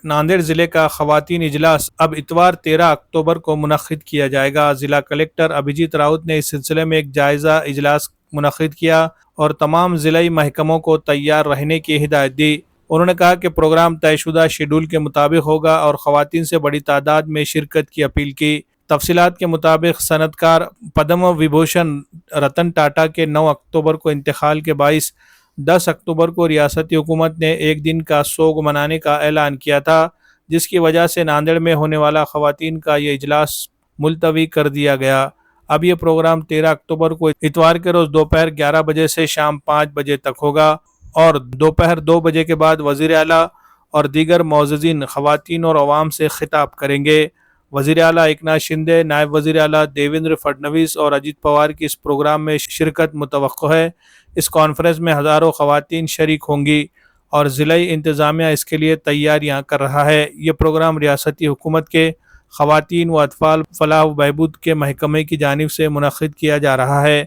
ناندیڑ ضلع کا خواتین اجلاس اب اتوار 13 اکتوبر کو منعقد کیا جائے گا۔ ضلع کلکٹر ابھیجیت راوت نے اس سلسلے میں ایک جائزہ اجلاس منعقد کیا اور تمام ضلعی محکموں کو تیار رہنے کی ہدایت دی۔ انہوں نے کہا کہ پروگرام طے شدہ شیڈول کے مطابق ہوگا اور خواتین سے بڑی تعداد میں شرکت کی اپیل کی۔ تفصیلات کے مطابق صنعت کار پدم وبھوشن رتن ٹاٹا کے 9 اکتوبر کو انتقال کے باعث 10 اکتوبر کو ریاستی حکومت نے ایک دن کا سوگ منانے کا اعلان کیا تھا، جس کی وجہ سے ناندیڑ میں ہونے والا خواتین کا یہ اجلاس ملتوی کر دیا گیا۔ اب یہ پروگرام 13 اکتوبر کو اتوار کے روز دوپہر 11 بجے سے شام 5 بجے تک ہوگا اور دوپہر 2 بجے کے بعد وزیر اعلیٰ اور دیگر معززین خواتین اور عوام سے خطاب کریں گے۔ وزیر اعلیٰ ایکناتھ شندے، نائب وزیر اعلیٰ دیویندر فڈنویس اور اجیت پوار کی اس پروگرام میں شرکت متوقع ہے۔ اس کانفرنس میں ہزاروں خواتین شریک ہوں گی اور ضلعی انتظامیہ اس کے لیے تیاریاں کر رہا ہے۔ یہ پروگرام ریاستی حکومت کے خواتین و اطفال فلاح و بہبود کے محکمے کی جانب سے منعقد کیا جا رہا ہے۔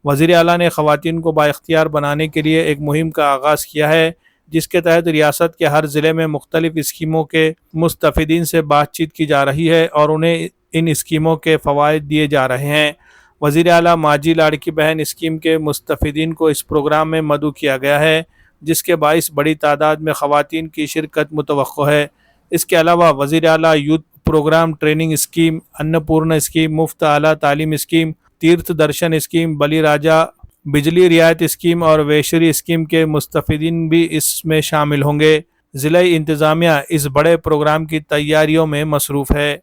وزیر اعلیٰ نے خواتین کو بااختیار بنانے کے لیے ایک مہم کا آغاز کیا ہے، جس کے تحت ریاست کے ہر ضلع میں مختلف اسکیموں کے مستفیدین سے بات چیت کی جا رہی ہے اور انہیں ان اسکیموں کے فوائد دیے جا رہے ہیں۔ وزیر اعلیٰ ماجھی لاڑکی بہن اسکیم کے مستفیدین کو اس پروگرام میں مدعو کیا گیا ہے، جس کے باعث بڑی تعداد میں خواتین کی شرکت متوقع ہے۔ اس کے علاوہ وزیر اعلیٰ youth programme training scheme, Annapurna scheme, مفت اعلیٰ تعلیم اسکیم، تیرتھ درشن اسکیم، بلی راجا بجلی رعایت اسکیم اور ویشری اسکیم کے مستفیدین بھی اس میں شامل ہوں گے۔ ضلعی انتظامیہ اس بڑے پروگرام کی تیاریوں میں مصروف ہے۔